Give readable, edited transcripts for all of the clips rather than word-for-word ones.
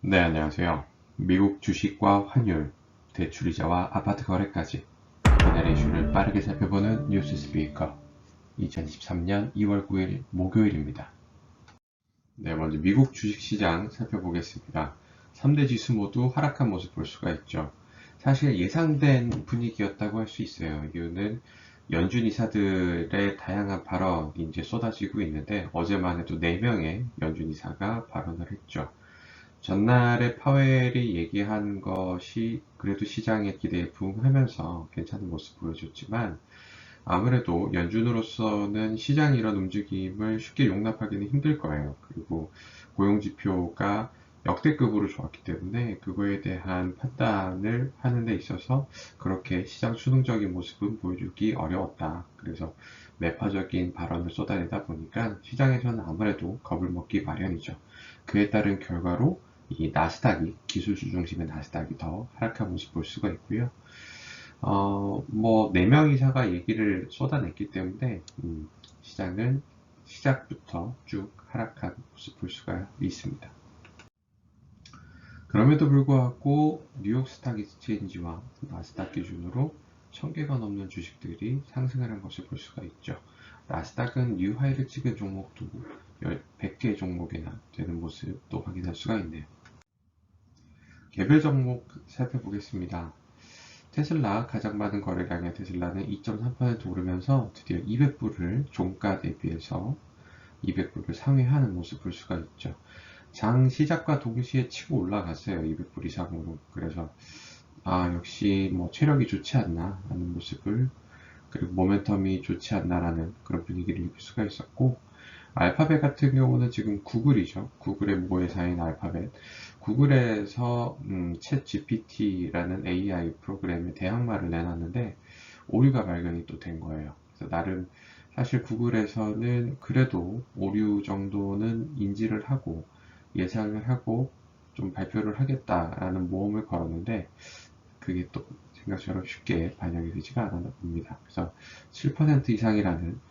네, 안녕하세요. 미국 주식과 환율, 대출이자와 아파트 거래까지 오늘의 이슈를 빠르게 살펴보는 뉴스 스피커 2023년 2월 9일 목요일입니다. 네, 먼저 미국 주식시장 살펴보겠습니다. 3대 지수 모두 하락한 모습 볼 수가 있죠. 사실 예상된 분위기였다고 할 수 있어요. 이유는 연준 이사들의 다양한 발언이 이제 쏟아지고 있는데 어제만 해도 4명의 연준 이사가 발언을 했죠. 전날에 파웰이 얘기한 것이 그래도 시장의 기대에 부응하면서 괜찮은 모습 보여줬지만 아무래도 연준으로서는 시장이 이런 움직임을 쉽게 용납하기는 힘들 거예요. 그리고 고용지표가 역대급으로 좋았기 때문에 그거에 대한 판단을 하는 데 있어서 그렇게 시장 수능적인 모습은 보여주기 어려웠다. 그래서 매파적인 발언을 쏟아내다 보니까 시장에서는 아무래도 겁을 먹기 마련이죠. 그에 따른 결과로 이 나스닥이 기술주 중심의 나스닥이 더 하락한 모습 볼 수가 있고요. 뭐 4명 이사가 얘기를 쏟아냈기 때문에 시장은 시작부터 쭉 하락한 모습 볼 수가 있습니다. 그럼에도 불구하고 뉴욕 스탁 익스체인지와 나스닥 기준으로 1000개가 넘는 주식들이 상승을 한 것을 볼 수가 있죠. 나스닥은 뉴 하이를 찍은 종목도 100개 종목이나 되는 모습도 확인할 수가 있네요. 개별 종목 살펴보겠습니다. 테슬라 가장 많은 거래량의 테슬라는 2.3% 오르면서 드디어 200불을 종가 대비해서 200불을 상회하는 모습 볼 수가 있죠. 장 시작과 동시에 치고 올라갔어요. 200불 이상으로. 그래서 역시 뭐 체력이 좋지 않나 하는 모습을, 그리고 모멘텀이 좋지 않나라는 그런 분위기를 느낄 수가 있었고, 알파벳 같은 경우는 지금 구글이죠. 구글의 모회사인 알파벳. 구글에서 챗 GPT라는 AI 프로그램의 대항마를 내놨는데 오류가 발견이 또 된 거예요. 그래서 나름 사실 구글에서는 그래도 오류 정도는 인지를 하고 예상을 하고 좀 발표를 하겠다라는 모험을 걸었는데 그게 또 생각처럼 쉽게 반영이 되지가 않았나 봅니다. 그래서 7% 이상이라는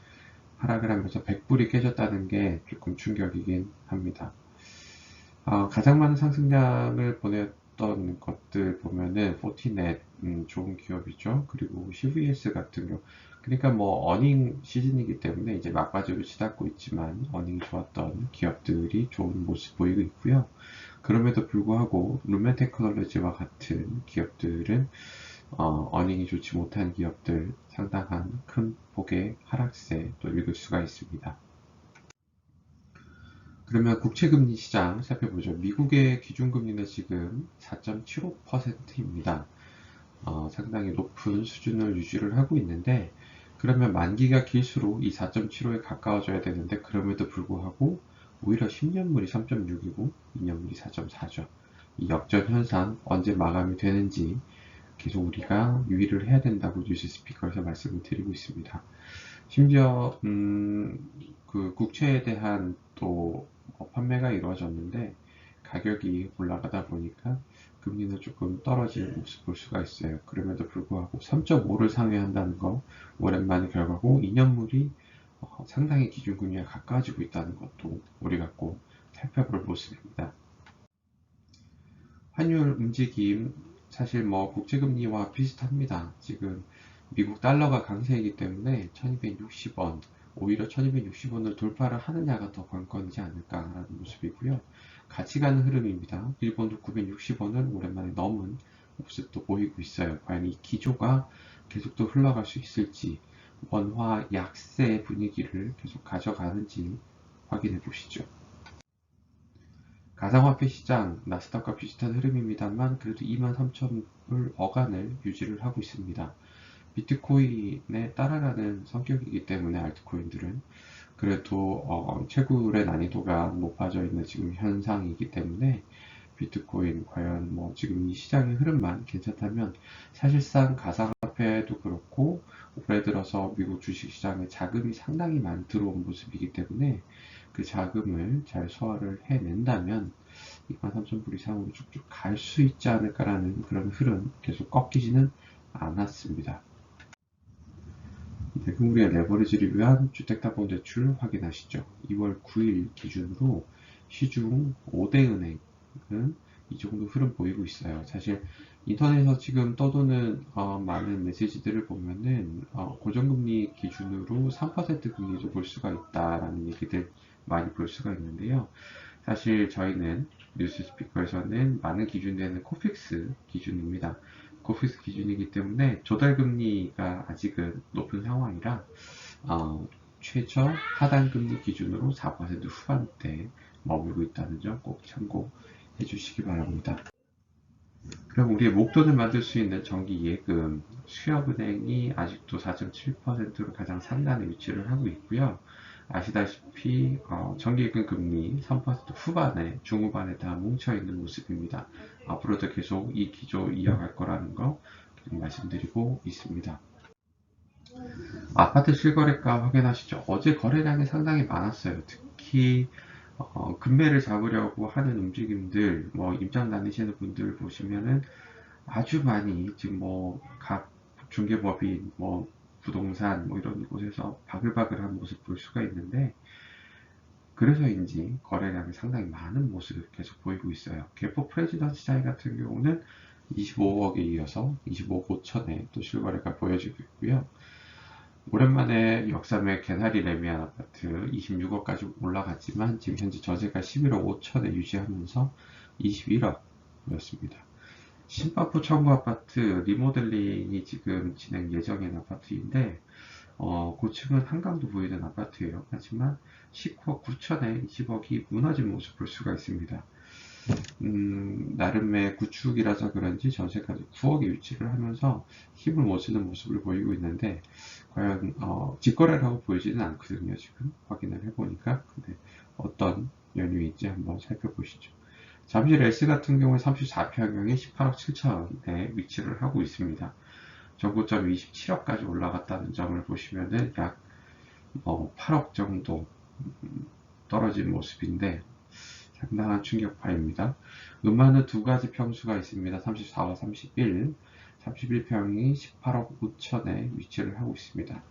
하락을 하면서 100불이 깨졌다는 게 조금 충격이긴 합니다. 가장 많은 상승량을 보냈던 것들 보면은 포티넷 좋은 기업이죠. 그리고 CVS 같은 경우, 그러니까 뭐 어닝 시즌이기 때문에 이제 막바지로 치닫고 있지만 어닝이 좋았던 기업들이 좋은 모습 보이고 있고요. 그럼에도 불구하고 룸멘 테크놀로지와 같은 기업들은 어닝이 좋지 못한 기업들 상당한 큰 폭의 하락세 또 읽을 수가 있습니다. 그러면 국채금리 시장 살펴보죠. 미국의 기준금리는 지금 4.75%입니다. 상당히 높은 수준을 유지를 하고 있는데, 그러면 만기가 길수록 이 4.75에 가까워져야 되는데 그럼에도 불구하고 오히려 10년물이 3.6이고 2년물이 4.4죠. 이 역전 현상 언제 마감이 되는지 계속 우리가 유의를 해야 된다고 뉴스 스피커에서 말씀을 드리고 있습니다. 심지어 그 국채에 대한 또 판매가 이루어졌는데 가격이 올라가다 보니까 금리는 조금 떨어지는 모습 볼 수가 있어요. 그럼에도 불구하고 3.5를 상회한다는 거 오랜만의 결과고 2년물이 상당히 기준금리에 가까워지고 있다는 것도 우리가 꼭 살펴볼 모습입니다. 환율 움직임 사실 뭐 국제금리와 비슷합니다. 지금 미국 달러가 강세이기 때문에 1260원, 오히려 1260원을 돌파를 하느냐가 더 관건이지 않을까라는 모습이고요. 같이 가는 흐름입니다. 일본도 960원을 오랜만에 넘은 모습도 보이고 있어요. 과연 이 기조가 계속 또 흘러갈 수 있을지, 원화 약세 분위기를 계속 가져가는지 확인해 보시죠. 가상화폐 시장, 나스닥과 비슷한 흐름입니다만 그래도 23,000을 어간을 유지를 하고 있습니다. 비트코인에 따라가는 성격이기 때문에 알트코인들은 그래도 채굴의 난이도가 높아져 있는 지금 현상이기 때문에 비트코인 과연 뭐 지금 이 시장의 흐름만 괜찮다면 사실상 가상화폐도 그렇고 올해 들어서 미국 주식시장에 자금이 상당히 많이 들어온 모습이기 때문에 그 자금을 잘 소화를 해낸다면 23,000불 이상으로 쭉쭉 갈 수 있지 않을까라는 그런 흐름, 계속 꺾이지는 않았습니다. 네, 금리의 레버리지를 위한 주택담보대출 확인하시죠. 2월 9일 기준으로 시중 5대 은행은 이 정도 흐름 보이고 있어요. 사실 인터넷에서 지금 떠도는 많은 메시지들을 보면은 고정금리 기준으로 3% 금리도 볼 수가 있다라는 얘기들 많이 볼 수가 있는데요. 사실 저희는 뉴스 스피커에서는 많은 기준되는 코픽스 기준입니다. 코픽스 기준이기 때문에 조달금리가 아직은 높은 상황이라 최저 하단금리 기준으로 4% 후반대 머물고 있다는 점 꼭 참고해 주시기 바랍니다. 그럼 우리의 목돈을 만들 수 있는 정기예금, 수협은행이 아직도 4.7%로 가장 상단에 위치를 하고 있고요. 아시다시피 정기예금 금리 3% 후반에 중후반에 다 뭉쳐있는 모습입니다. 앞으로도 계속 이 기조 이어갈 거라는 거 말씀드리고 있습니다. 아파트 실거래가 확인하시죠. 어제 거래량이 상당히 많았어요. 특히 금매를 잡으려고 하는 움직임들, 입장 나뉘시는 분들 보시면은 아주 많이 지금 각 중개법인, 부동산 이런 곳에서 바글바글한 모습 볼 수가 있는데, 그래서인지 거래량이 상당히 많은 모습을 계속 보이고 있어요. 개포 프레지던시 차이 같은 경우는 25억에 이어서 25억 5천에 또 실거래가 보여지고 있고요. 오랜만에 역삼의 개나리 레미안 아파트 26억까지 올라갔지만 지금 현재 전세가 11억 5천에 유지하면서 21억이었습니다. 신바포 청구 아파트 리모델링이 지금 진행 예정인 아파트인데 고층은 한강도 보이는 아파트예요. 하지만 19억 9천에 20억이 무너진 모습 볼 수가 있습니다. 나름의 구축이라서 그런지 전세가도 9억에 위치를 하면서 힘을 못 쓰는 모습을 보이고 있는데 과연 직거래라고 보이지는 않거든요. 지금 확인을 해보니까. 근데 어떤 연유인지 한번 살펴보시죠. 잠실 S 같은 경우에 34평형이 18억 7천에 위치를 하고 있습니다. 정고점 27억까지 올라갔다는 점을 보시면은 약 8억 정도 떨어진 모습인데 상당한 충격파입니다. 음반은 두 가지 평수가 있습니다. 34와 31. 31평이 18억 5천에 위치를 하고 있습니다.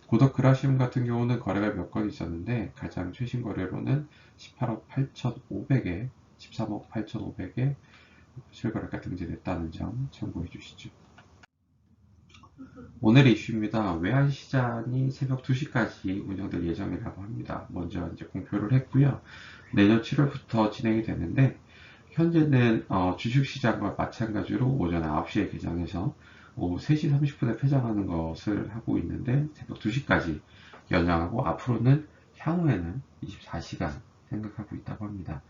고덕 그라시움 같은 경우는 거래가 몇 건 있었는데 가장 최신 거래로는 18억 8,500에 13억 8,500에 실거래가 등재됐다는 점 참고해 주시죠. 오늘의 이슈입니다. 외환시장이 새벽 2시까지 운영될 예정이라고 합니다. 먼저 이제 공표를 했고요. 내년 7월부터 진행이 되는데 현재는 주식시장과 마찬가지로 오전 9시에 개장해서 오후 3시 30분에 폐장하는 것을 하고 있는데 새벽 2시까지 연장하고 앞으로는 향후에는 24시간 생각하고 있다고 합니다.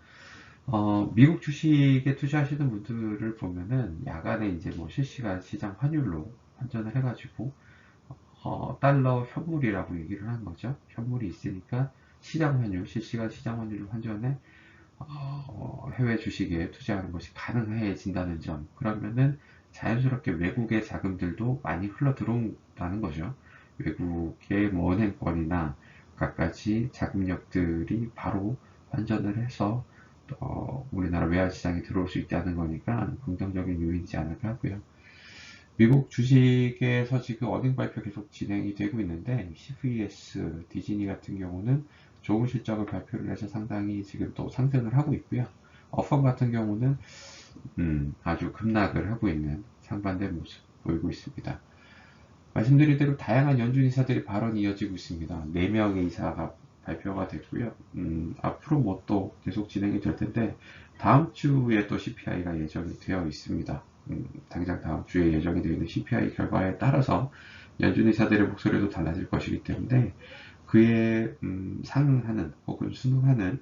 미국 주식에 투자하시는 분들을 보면은 야간에 이제 실시간 시장 환율로 환전을 해가지고 달러 현물이라고 얘기를 하는 거죠. 현물이 있으니까 시장 환율, 실시간 시장 환율로 환전해 해외 주식에 투자하는 것이 가능해진다는 점. 그러면은 자연스럽게 외국의 자금들도 많이 흘러 들어온다는 거죠. 외국의 은행권이나 갖가지 자금력들이 바로 환전을 해서 우리나라 외환시장에 들어올 수 있다는 거니까 긍정적인 요인이지 않을까 하고요. 미국 주식에서 지금 어닝 발표 계속 진행이 되고 있는데 CVS, 디즈니 같은 경우는 좋은 실적을 발표를 해서 상당히 지금 또 상승을 하고 있고요. 어펌 같은 경우는 아주 급락을 하고 있는 상반된 모습 보이고 있습니다. 말씀드린 대로 다양한 연준 이사들이 발언이 이어지고 있습니다. 4명의 이사가 발표가 됐고요. 앞으로 또 계속 진행이 될 텐데 다음 주에 또 CPI가 예정이 되어 있습니다. 당장 다음 주에 예정이 되어 있는 CPI 결과에 따라서 연준 이사들의 목소리도 달라질 것이기 때문에 그에 상응하는 혹은 순응하는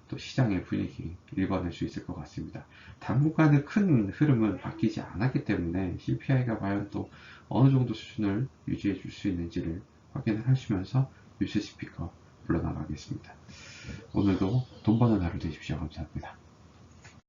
또 시장의 분위기 읽어낼 수 있을 것 같습니다. 당분간의 큰 흐름은 바뀌지 않았기 때문에 CPI가 과연 또 어느 정도 수준을 유지해 줄 수 있는지를 확인을 하시면서 뉴스 스피커 불러나가겠습니다. 오늘도 돈 버는 하루 되십시오. 감사합니다.